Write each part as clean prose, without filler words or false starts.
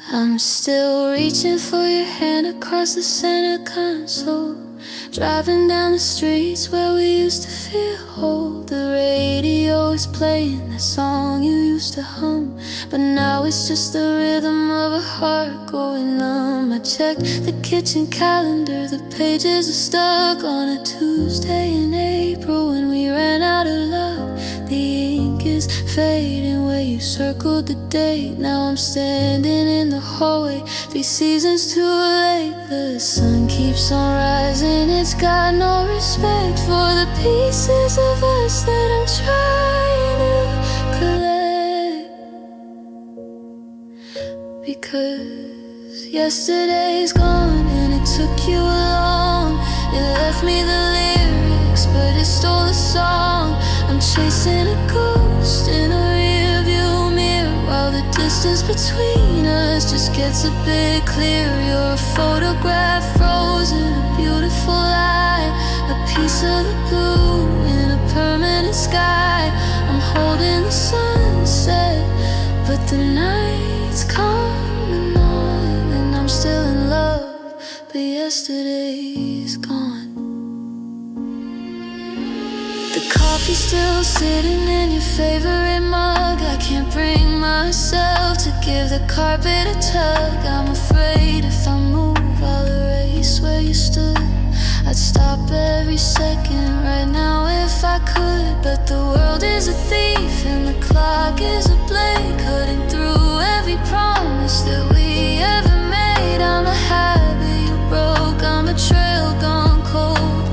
I'm still reaching for your hand across the center console, driving down the streets where we used to feel whole. The radio is playing that song you used to hum, but now it's just the rhythm of a heart going numb. I checked the kitchen calendar, the pages are stuck on a Tuesday in April when we ran out of love. The ink is fading where you circled the date. Now I'm standing in the hallway, 3 seasons too late. The sun keeps on rising, it's got no respect for the pieces of us that I'm trying to collect. Because yesterday's gone and it took you along. It left me the lyrics, but it stole the song. I'm chasing a ghost in a rearview mirror, while the distance between us just gets a bit clearer. You're a photograph frozen, a beautiful lie, a piece of the blue in a permanent sky. I'm holding the sunset, but the night's coming on, and I'm still in love, but yesterday's gone. The coffee's still sitting in your favorite mug. I can't bring myself to give the carpet a tug. I'm afraid if I move, I'll erase where you stood. I'd stop every second right now if I could, but the world is a thief and the clock is a blade, cutting through every promise that we ever made. I'm a habit you broke, I'm a trail gone cold,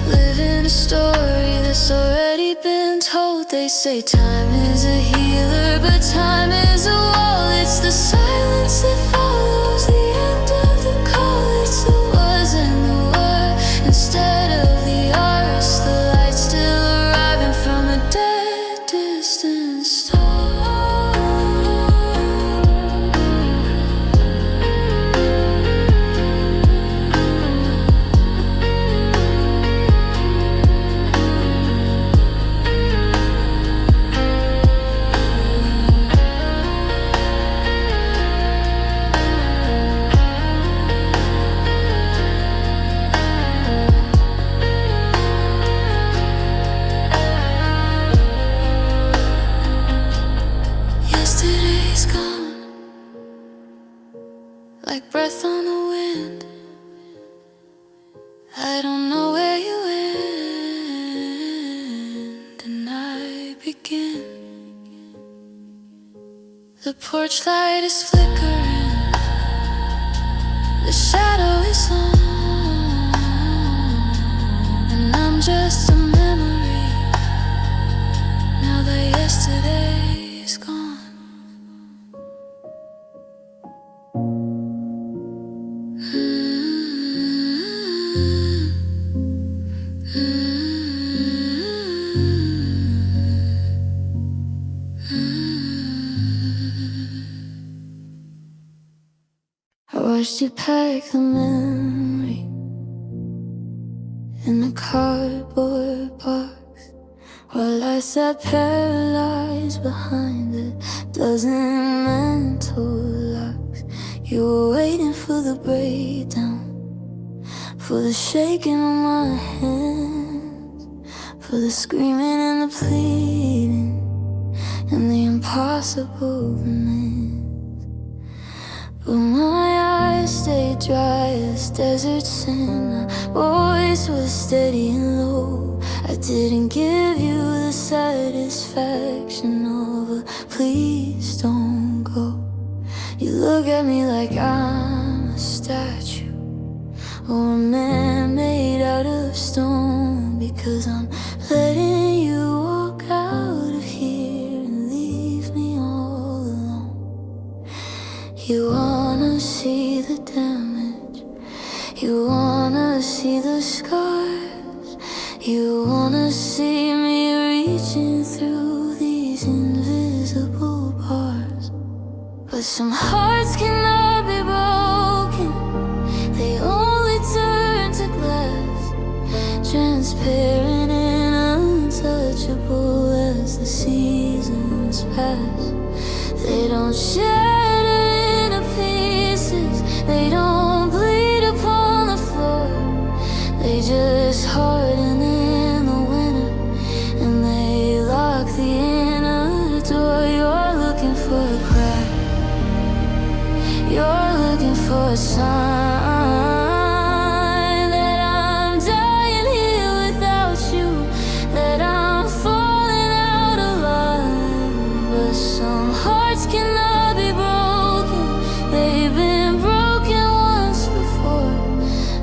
living a story that's already been told. They say time is a healer, but time is a wall. It's the silence that follows the end of the call. It's the was and the were instead of the ours. The light still arriving from a dead distant star. Yesterday's gone, like breath on the wind. I don't know where you end and I begin. The porch light is flickering, the shadow is long, and I'm just a memory now that yesterday's gone. I watched you pack the memory in the cardboard box, while I sat paralyzed behind a dozen mental locks. You were waiting for the breakdown, for the shaking of my hands, for the screaming and the pleading and the impossible remains. But my eyes stayed dry as desert sand. My voice was steady and low. I didn't give you the satisfaction of a please don't go. You look at me like I'm a statue or a man made out of stone, because I'm letting you walk out of here and leave me all alone. You wanna see the damage, you wanna see the scars, you wanna see me reaching through these invisible bars. But some hearts cannot be broken, they only turn to glass, transparent and untouchable as the seasons pass. They don't shatter in a piece. for a sign that I'm dying here without you, that I'm falling out of love. But some hearts cannot be broken. They've been broken once before,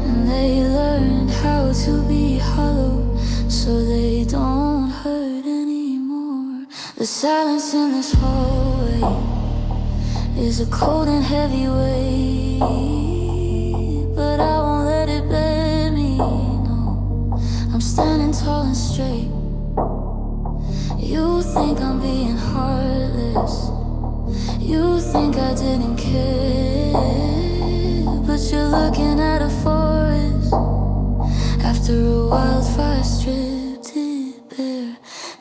and they learned how to be hollow so they don't hurt anymore. The silence in this hallway is a cold and heavy weight, but I won't let it bear me, no. I'm standing tall and straight. You think I'm being heartless, you think I didn't care, but you're looking at a forest after a wildfire stripped it bare.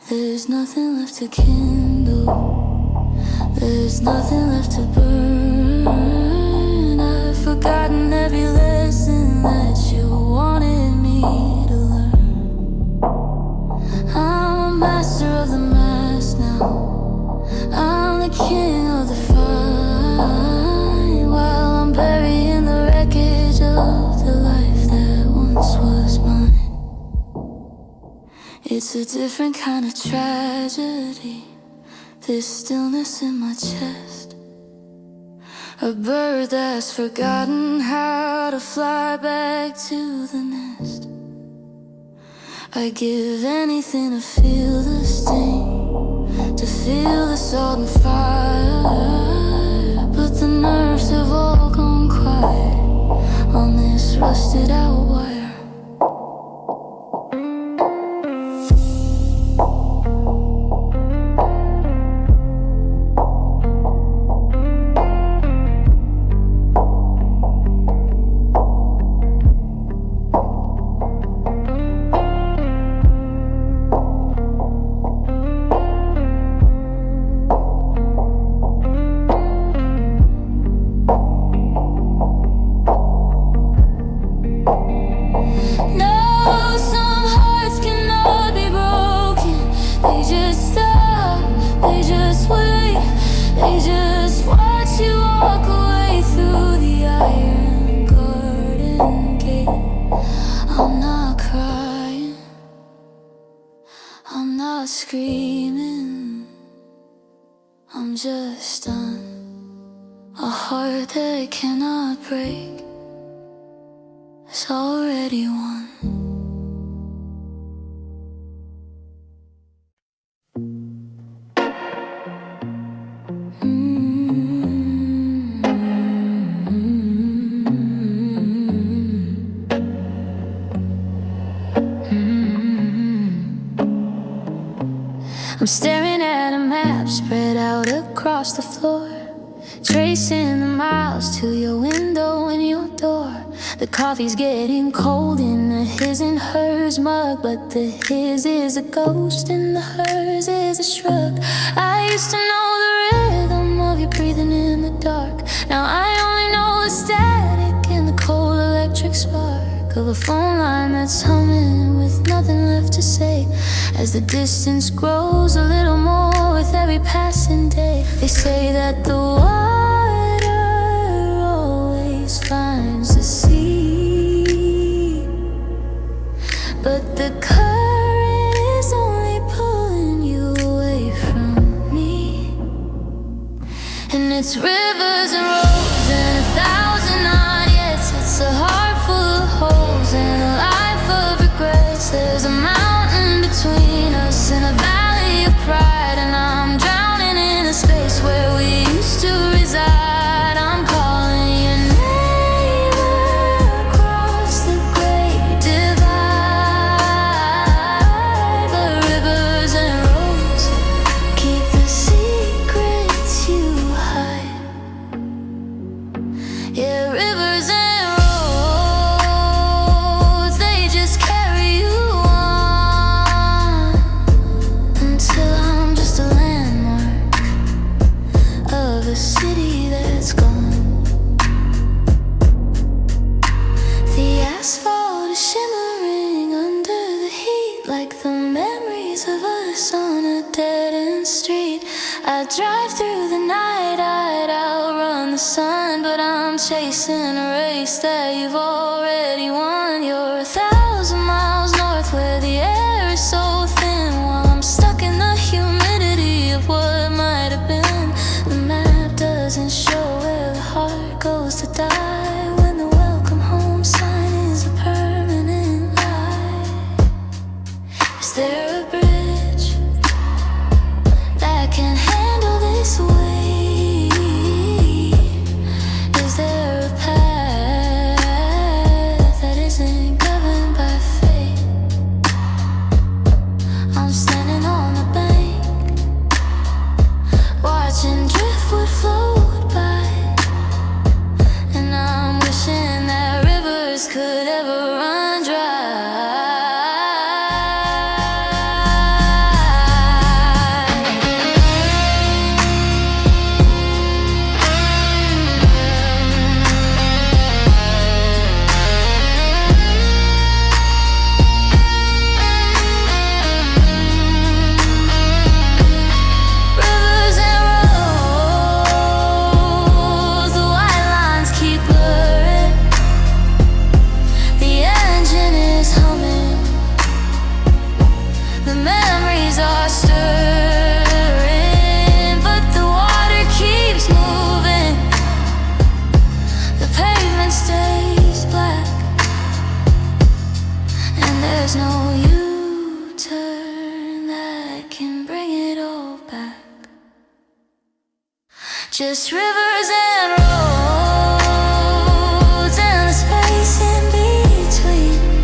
There's nothing left to kindle, there's nothing left to burn. I've forgotten every lesson that you wanted me to learn. I'm a master of the mask now, I'm the king of the fight, while I'm burying the wreckage of the life that once was mine. It's a different kind of tragedy, this stillness in my chest. A bird that's forgotten how to fly back to the nest. I give anything to feel the sting, to feel the salt and fire, but the nerves have all gone quiet on this rusted out wire. Screaming, I'm just done. A heart that cannot break is already won. I'm staring at a map spread out across the floor, tracing the miles to your window and your door. The coffee's getting cold in the his and hers mug, but the his is a ghost and the hers is a shrug. I used to know the rhythm of you breathing in the dark. Now I only know the static and the cold electric spark of a phone line that's humming with nothing left to say. As the distance grows a little more with every passing day, they say that the water always finds the sea, but the current is only pulling you away from me. And it's rivers and roads and 1,000 on yes. It's a heart full of holes and a life of regrets. There's a mountain between us and a valley of pride, and I'm drowning in a space where we used to reside. I'm calling your name across the great divide, but rivers and roads keep the secrets you hide. Yeah, rivers and roads, they just carry you on until I'm just a landmark of a city that's gone. The asphalt is shimmering under the heat, like the memories of us on a dead-end street. I drive through the night, I'd outrun the sun, but I'm chasing a race that you've already won. You're 1,000 miles north where the air is so thin, while I'm stuck in the humidity of what might have been. The map doesn't show where the heart goes to die, when the welcome home sign is a permanent lie. Is there a bridge that can handle this weight? Is there a path that isn't governed by fate? I'm standing on the bank, watching driftwood float by, and I'm wishing that rivers could ever run dry. Rivers and roads, the white lines keep blurring. The engine is humming, the memories are stirring, but the water keeps moving. The pavement stays black, and there's no U-turn that can bring it all back. Just rivers and roads, and the space in between.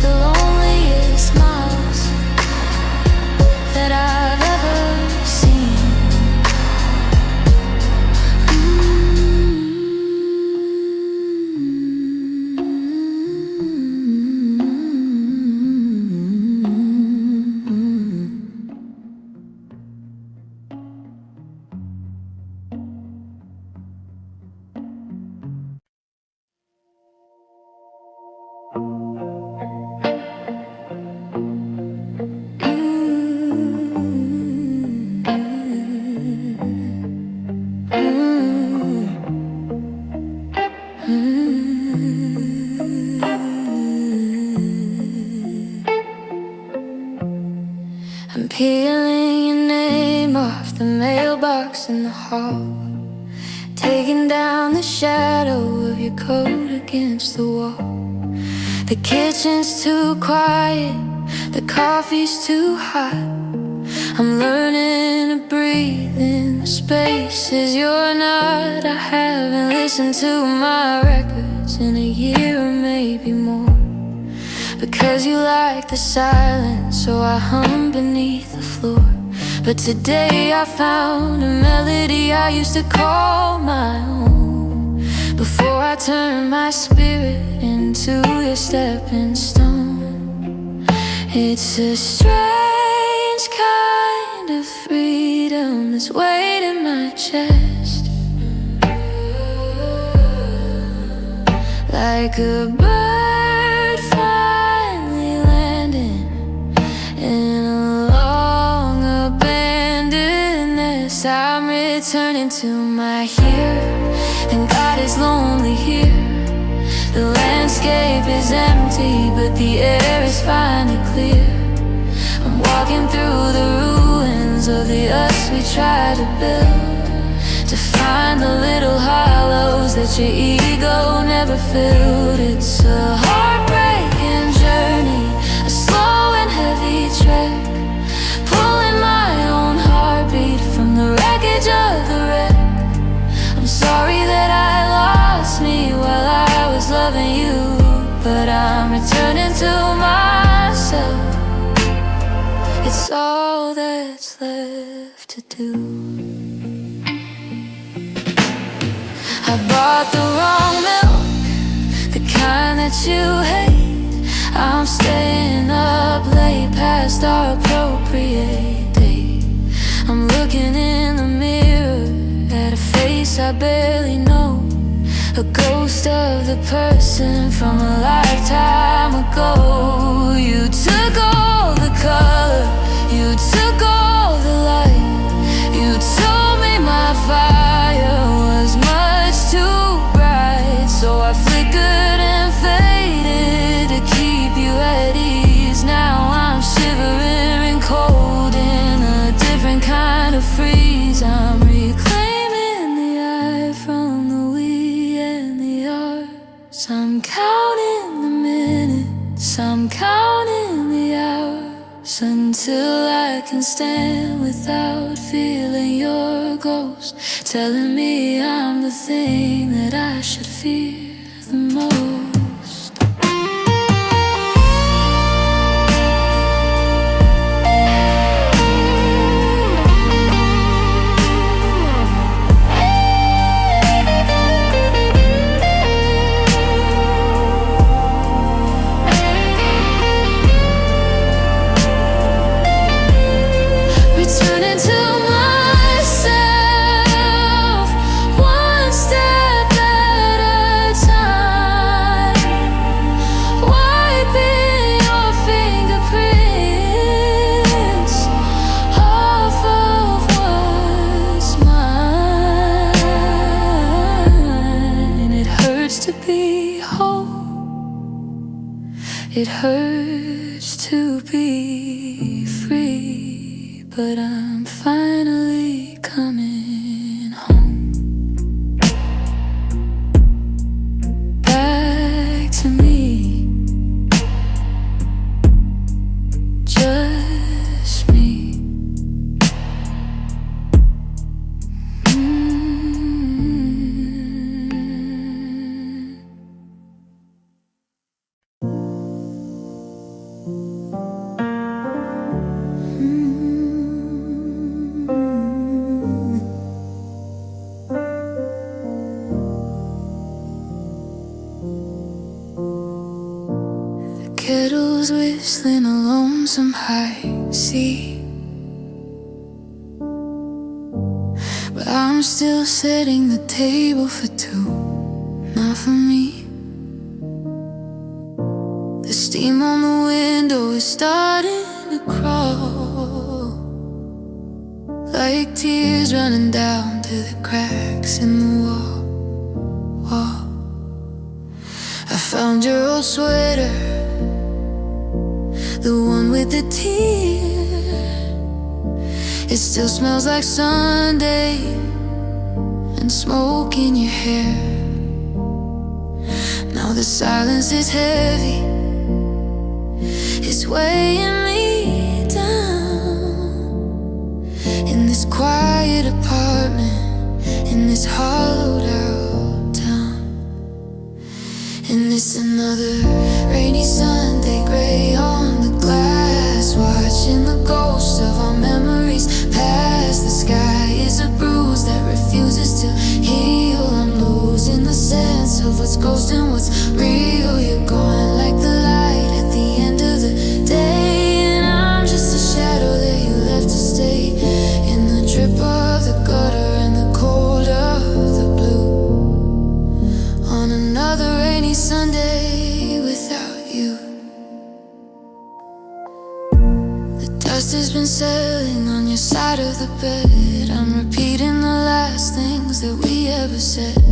The loneliest miles that I've ever seen. I'm peeling your name off the mailbox in the hall, taking down the shadow of your coat against the wall. The kitchen's too quiet, the coffee's too hot. I'm learning to breathe in the spaces you're not. I haven't listened to my records in a year or maybe more, because you like the silence, so I hum beneath the floor. But today I found a melody I used to call my own, before I turned my spirit into your stepping stone. It's a strange kind of freedom that's weight in my chest, like a bird finally landing in a long abandoned nest. I'm returning to my here, and God is lonely here. The landscape is empty, but the air is finally clear. I'm walking through the ruins of the us we tried to build, to find the little hollows that your ego never filled. It's a heartbreaking journey, a slow and heavy trek, pulling my own heartbeat from the wreckage of the wreck. I'm sorry that I lost me while I was loving you, but I'm returning to myself. It's all that's left to do. I bought the wrong milk, the kind that you hate. I'm staying up late past our appropriate date. I'm looking in the mirror at a face I barely know, a ghost of the person from a lifetime ago. You took all the color, you took all the light, you told me my fire was much too bright, so I flickered and faded to keep you at ease. Now I'm shivering cold in a different kind of freeze. I'm reclaiming the I from the we and the ours. I'm counting the minutes, I'm counting the hours, until I can stand without feeling your ghost, telling me I'm the thing that I should fear the most. Returning to myself, one step at a time, wiping your fingerprints off of what's mine. It hurts to be whole, it hurts to be free, but I'm finally coming home. Back to me, just me. Kettle's whistling a lonesome high C, but I'm still setting the table for two, not for me. The steam on the window is starting to crawl, like tears running down to the cracks in the wall. I found your old sweater, the one with the tear. It still smells like Sunday and smoke in your hair. Now the silence is heavy, it's weighing me down. In this quiet apartment, in this hollowed out town. And it's another rainy Sunday, gray on the glass, watching the ghosts of our memories pass. The sky is a bruise that refuses to heal. I'm losing the sense of what's ghost and what's real. You're going like the light at the end of the day, and I'm just a shadow that you left to stay in the drip of the gutter and the cold of the blue. On another rainy Sunday without you. The dust has been settling on your side of the bed. I'm repeating the last things that we ever said.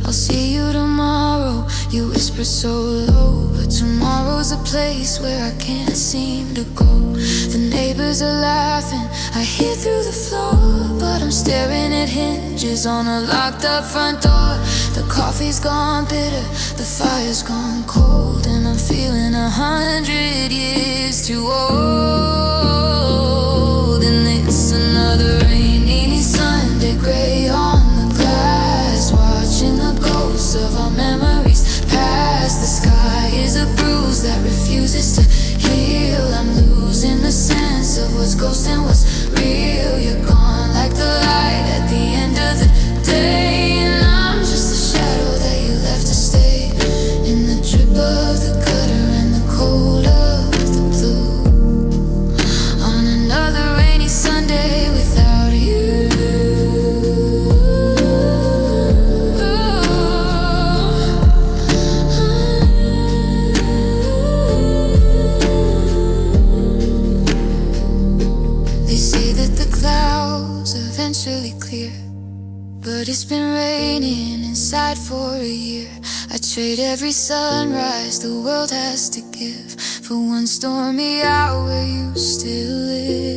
I'll see you tomorrow, you whisper so low, but tomorrow's a place where I can't seem to go. The neighbors are laughing, I hear through the floor, but I'm staring at hinges on a locked up front door. The coffee's gone bitter, the fire's gone cold, and I'm feeling 100 years too old. And it's another rainy Sunday, gray on the glass, watching the ghosts of our memories pass. The sky is a bruise that refuses to heal. I'm losing the sense of what's ghost and what's real. You're gone like the light at the end of the day, and I'm just a shadow that you left to stay in the drip of the gutter and the cold of the blue. raining inside for a year. I trade every sunrise the world has to give for one stormy hour where you still live.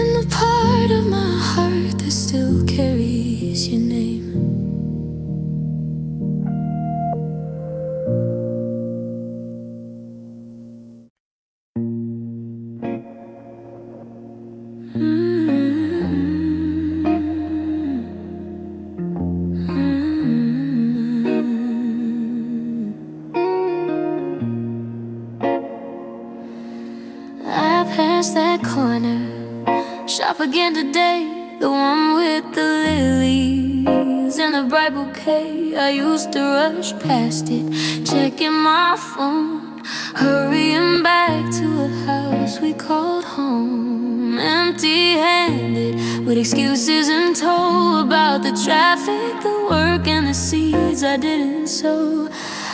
And the part of my heart that still carries your name. I passed that corner, shop again today, the one with the lilies and the bright bouquet. I used to rush past it, checking my phone, hurrying back to a house we called home. Empty-handed, with excuses and told about the traffic, the work and the seeds I didn't sow.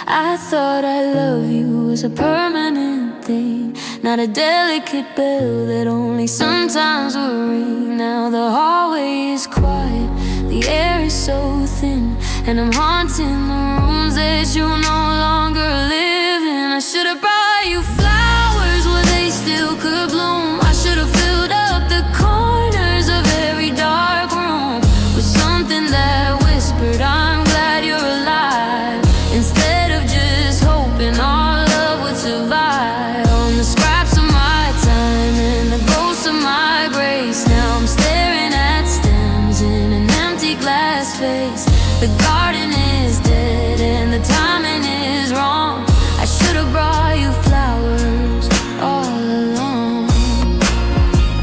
I thought I love you was a permanent thing, not a delicate bell that only sometimes will ring. Now the hallway is quiet, the air is so thin, and I'm haunting the rooms that you no longer live in. I should've brought you flowers where they still could bloom. I should've filled up the corners of every dark room with something that whispered, I'm glad you're alive, instead of just hoping our love would survive. On the scraps of my time and the ghosts of my grace, now I'm staring at stems in an empty glass vase. The garden is dead and the timing is wrong. I should've brought you flowers all along.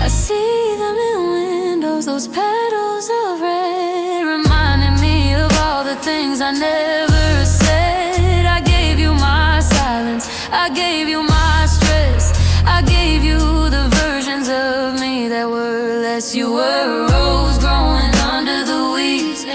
I see them in windows, those petals of red, reminding me of all the things I never said. I gave you my silence, I gave you my stress, I gave you the versions of me that were less. You were a rose growing under the weeds,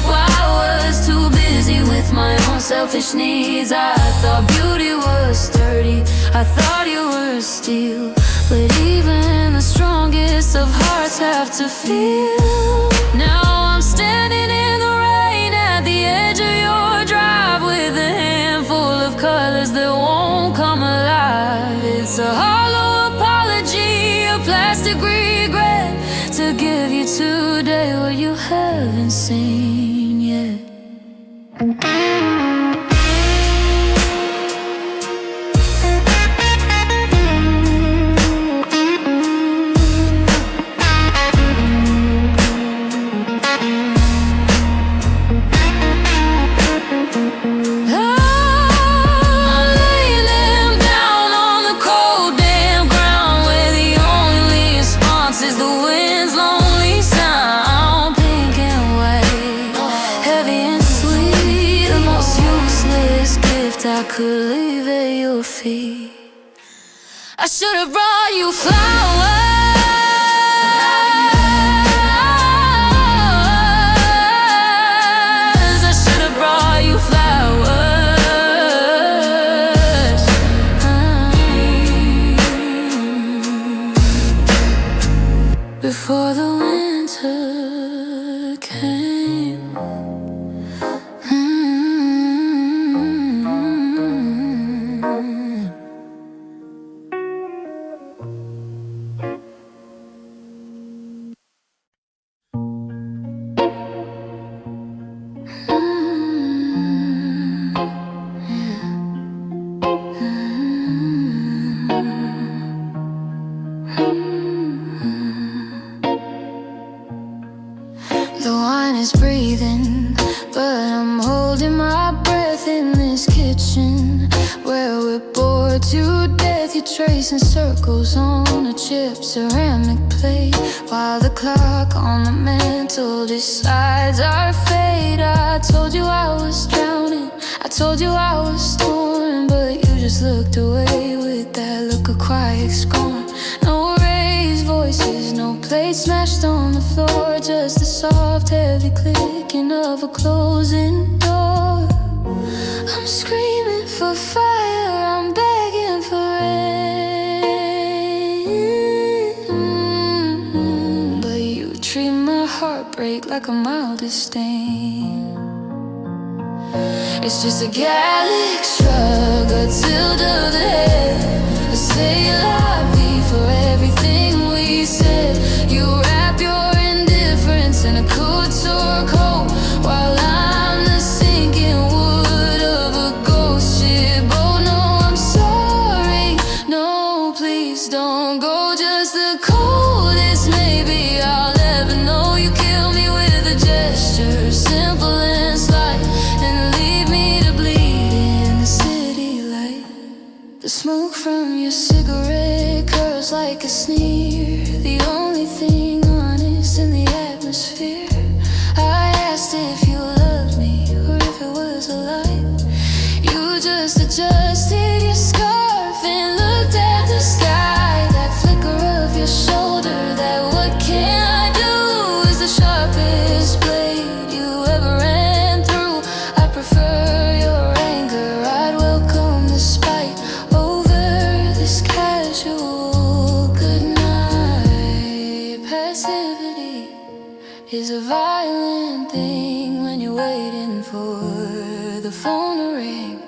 while I was too busy with my own selfish needs. I thought beauty was sturdy, I thought you were steel, but even the strongest of hearts have to feel. Now I'm standing in the rain at the edge of your drive with a handful of colors that won't come alive. It's a hollow apology, a plastic regret, to give you today what you haven't seen yet. I could leave at your feet. I should've brought you flowers. I should've brought you flowers. Before the winter came. to death, you're tracing circles on a chipped ceramic plate, while the clock on the mantle decides our fate. I told you I was drowning, I told you I was torn, but you just looked away with that look of quiet scorn. No raised voices, no plates smashed on the floor, just the soft, heavy clicking of a closing door. I'm screaming for fire, I'm begging for rain, but you treat my heartbreak like a mild disdain. It's just a Gallic shrug, a tilt of the head, a say la vie for everything we said. You wrap your indifference in a couture coat, while I'm the sinking wood of a ghost ship. Oh no, I'm sorry, no, please don't go. Just the coldest maybe I'll ever know. You kill me with a gesture, simple and slight, and leave me to bleed in the city light. The smoke from your cigarette curls like a sneer, the only thing honest in the atmosphere. I asked if you loved me or if it was a lie. You just adjusted your scarf and looked at the sky. That flicker of your shoulder, that what can I do, is the sharpest blade you ever ran through. I prefer your anger, I'd welcome the spite over this casual goodnight. Passivity is a violent thing when you're waiting for the phone to ring.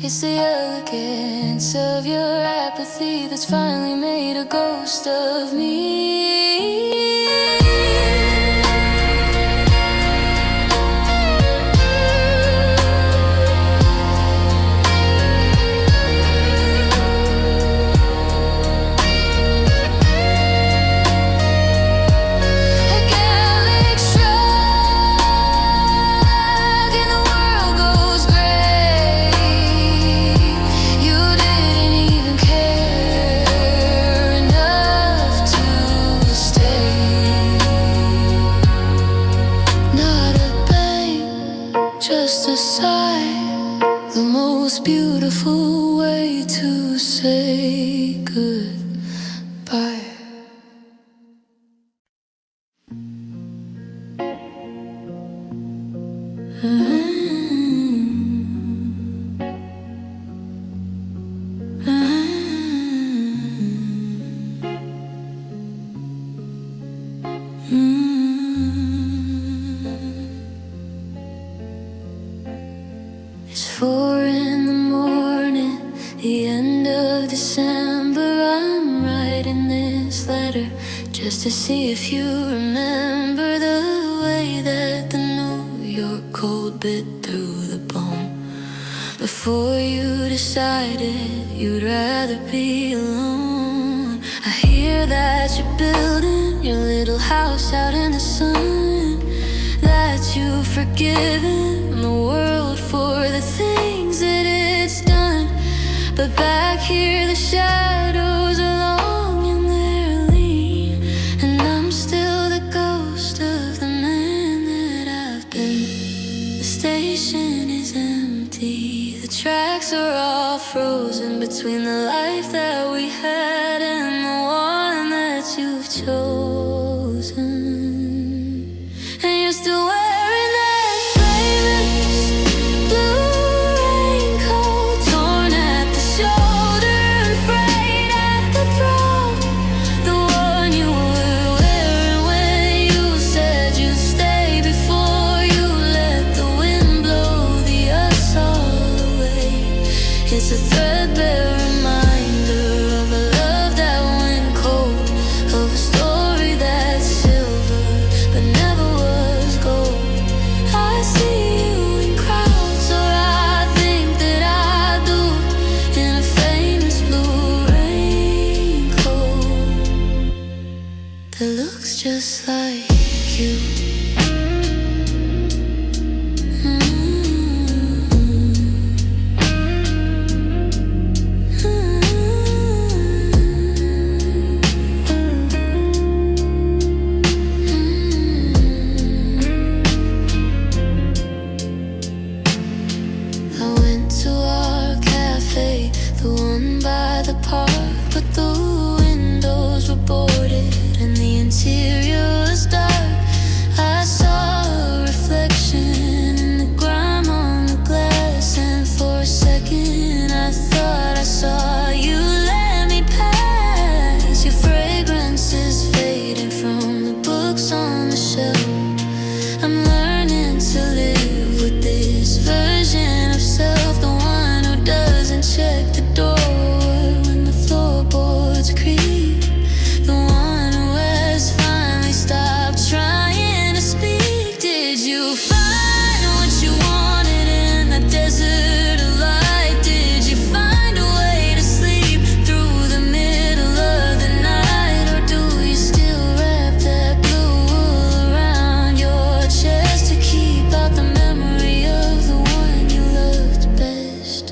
It's the elegance of your apathy that's finally made a ghost of me. Just a sigh, the most beautiful way to say goodbye. It's 4 in the morning, the end of December. I'm writing this letter just to see if you remember the way that the New York cold bit through the bone. Before you decided you'd rather be alone, I hear that you're building your little house out in the sun, that you've forgiven the world for the things that it's done. But back here the shadows are long and they're lean, and I'm still the ghost of the man that I've been. The station is empty, the tracks are all frozen between the life that we had and the one that you've chosen. And you're still wearing that famous blue raincoat, torn at the shoulder and frayed at the throat. The one you were wearing when you said you'd stay before you let the wind blow the us all away. It's a threadbare reminder of a love that went cold, of a story that's silver but never was gold. I see you in crowds, or I think that I do, in a famous blue raincoat that looks just like you. the park, but the windows were boarded and the interior was dark. I saw a reflection in the grime on the glass, and for a second I thought I saw you. Let me pass. Your fragrance is fading from the books on the shelf. I'm learning to live with this version of self, the one who doesn't check the door when the floorboards creak, the one who has finally stopped trying to speak. Did you find what you wanted in the desert of light? Did you find a way to sleep through the middle of the night? Or do you still wrap that blue wool around your chest to keep out the memory of the one you loved best?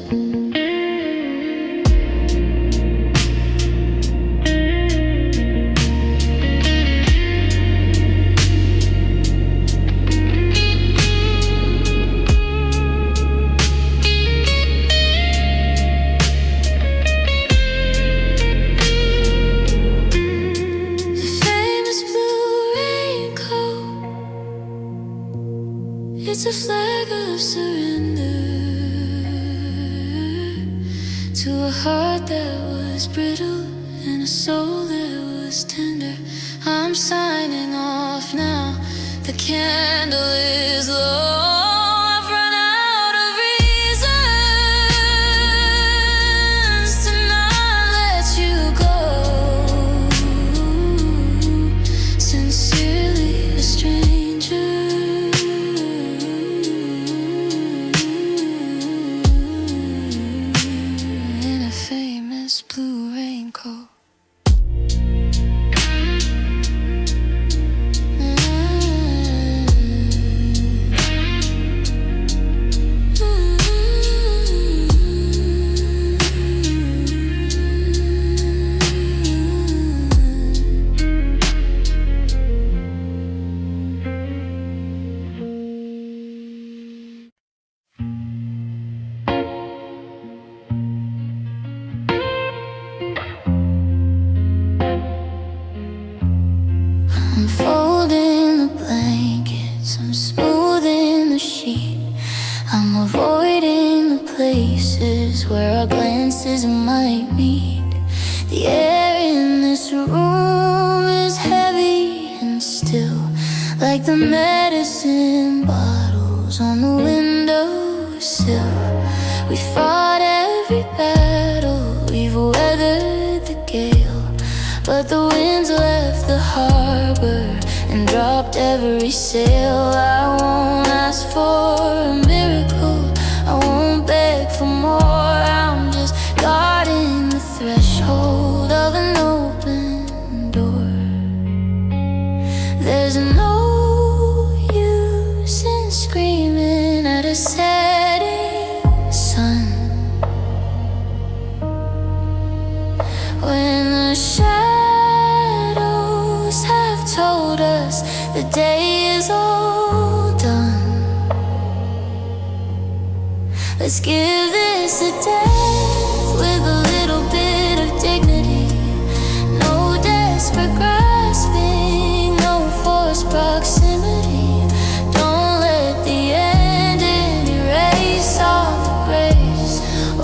The famous blue raincoat, it's a flag of surrender to a heart that was brittle and a soul that was tender. I'm signing off now, the candle is low. I've run out of reasons to not let you go. Sincerely a stranger in a famous blue raincoat. I'm folding the blankets, I'm smoothing the sheet, I'm avoiding the places where our glances might meet. The air in this room is heavy and still, like the medicine bottles on the windowsill. We fought every battle, we've weathered the gale, but the winds left the harbor and dropped every sail. I won't ask for a miracle, I won't beg for more. I'm just guarding the threshold of an open door. There's no use in screaming at a setting sun when the shadows have told us the day is all done. Let's give this a death with a little bit of dignity. No desperate grasping, no forced proximity. Don't let the ending erase all the grace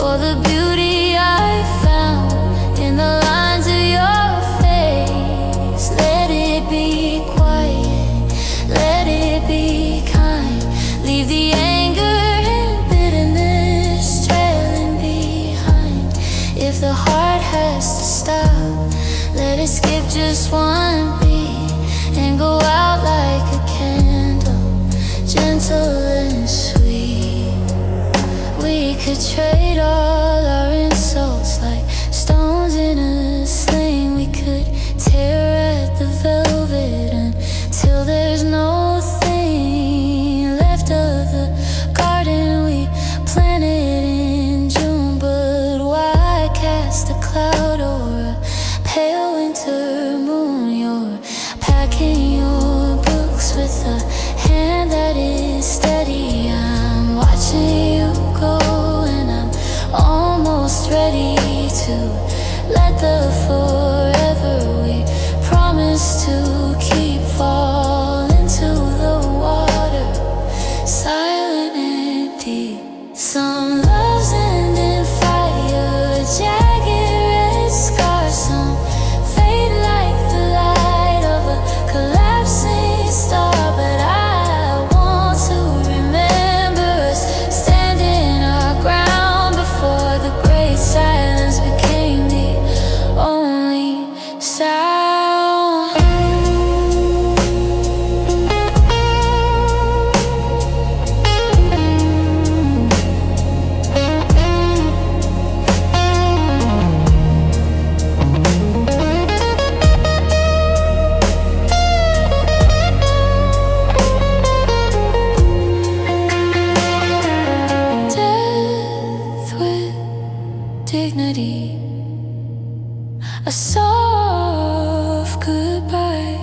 or the beauty I found in the lines of your face. Let it be quiet, let it be kind. Leave the anger and bitterness trailing behind. If the heart has to stop, let it skip just one beat and go out like a candle, gentle and sweet. We could trade all our insults like stones in a sling. We could tear at the velvet until there's nothing left of the garden we planted in June. But why cast a cloud or a pale winter moon? You're packing your books with a hand that is steady. I'm watching you go and I'm almost ready to let the forever we promise to keep fall into the water, silent and deep. Some loves end in fire, jagged red scars. Some fade like the light of a collapsing star. But I want to remember us standing our ground before the great silence became the only sound. Dignity, a soft goodbye.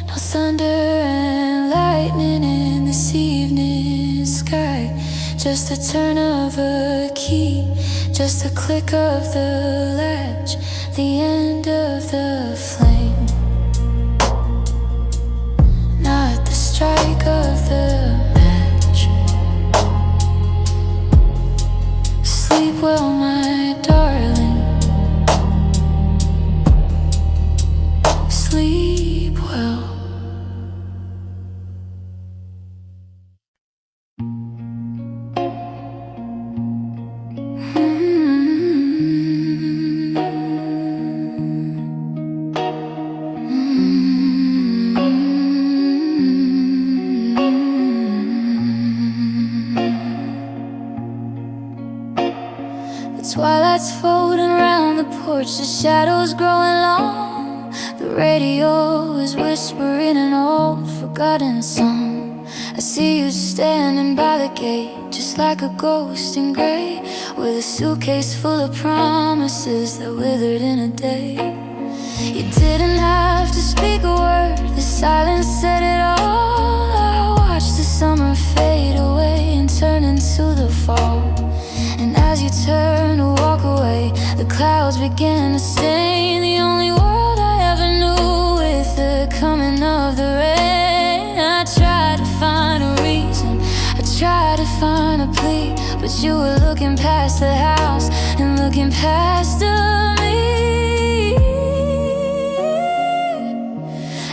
No thunder and lightning in this evening sky. Just a turn of a key, just a click of the latch, the end of the flame. Not the strike of the match. Sleep well, my darling. Sleep well. The twilight's folding around the porch, the shadows growing long. The radio is whispering an old forgotten song. I see you standing by the gate, just like a ghost in grey, with a suitcase full of promises that withered in a day. You didn't have to speak a word, the silence said it all. I watched the summer fade away and turn into the fall. And as you turn to walk away, the clouds begin to stain. The only world I ever knew with the coming of the rain. I tried to find a reason, I tried to find a plea, but you were looking past the house and looking past me.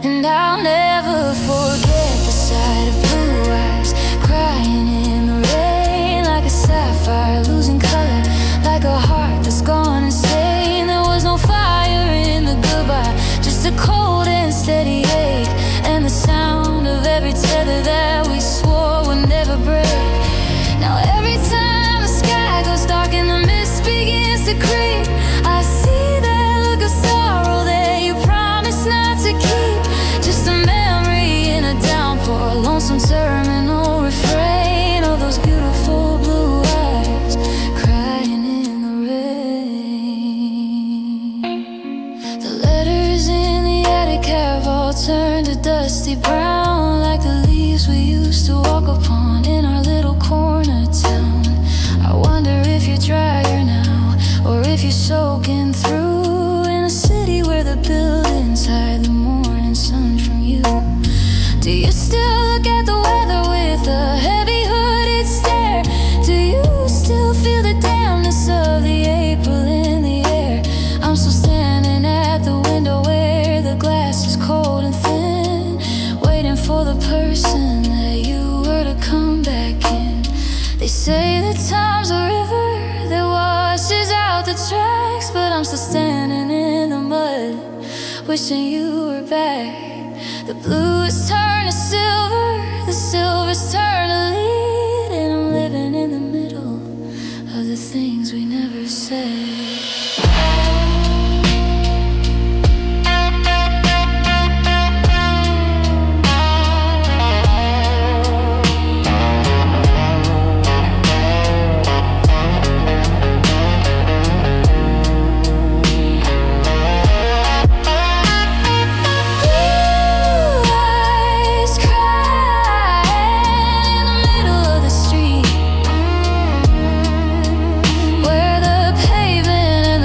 And I'll never forget the sight of blue eyes crying in the rain, like a sapphire losing color, like a heart that's gone insane. There was no fire in the goodbye, just a cold and steady ache, and the sound of every tether that we swore would never break. Now every time the sky goes dark and the mist begins to creep, I see that look of sorrow that you promised not to keep. Just a memory in a downpour, lonesome terminal refrain of those beautiful blue eyes crying in the rain. The letters in the attic have all turned to dusty brown, like the leaves we used to walk upon in our little corner town. I wonder if you're drier now, or if you're soaking through in a city where the buildings hide the morning sun from you. Do you still look at the weather with a heavy hooded stare? Do you still feel the dampness of the April in the air? I'm still standing at the window where the glass is cold and thin, waiting for the person that you were to come back in. They say that time's a river that washes out the tracks, but I'm still standing in the mud, wishing you were back. The blue has turned to silver, the silver's turned to lead, and I'm living in the middle of the things we never said.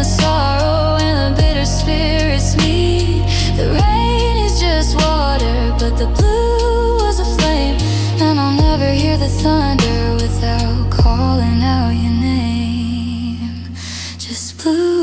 Sorrow just blue.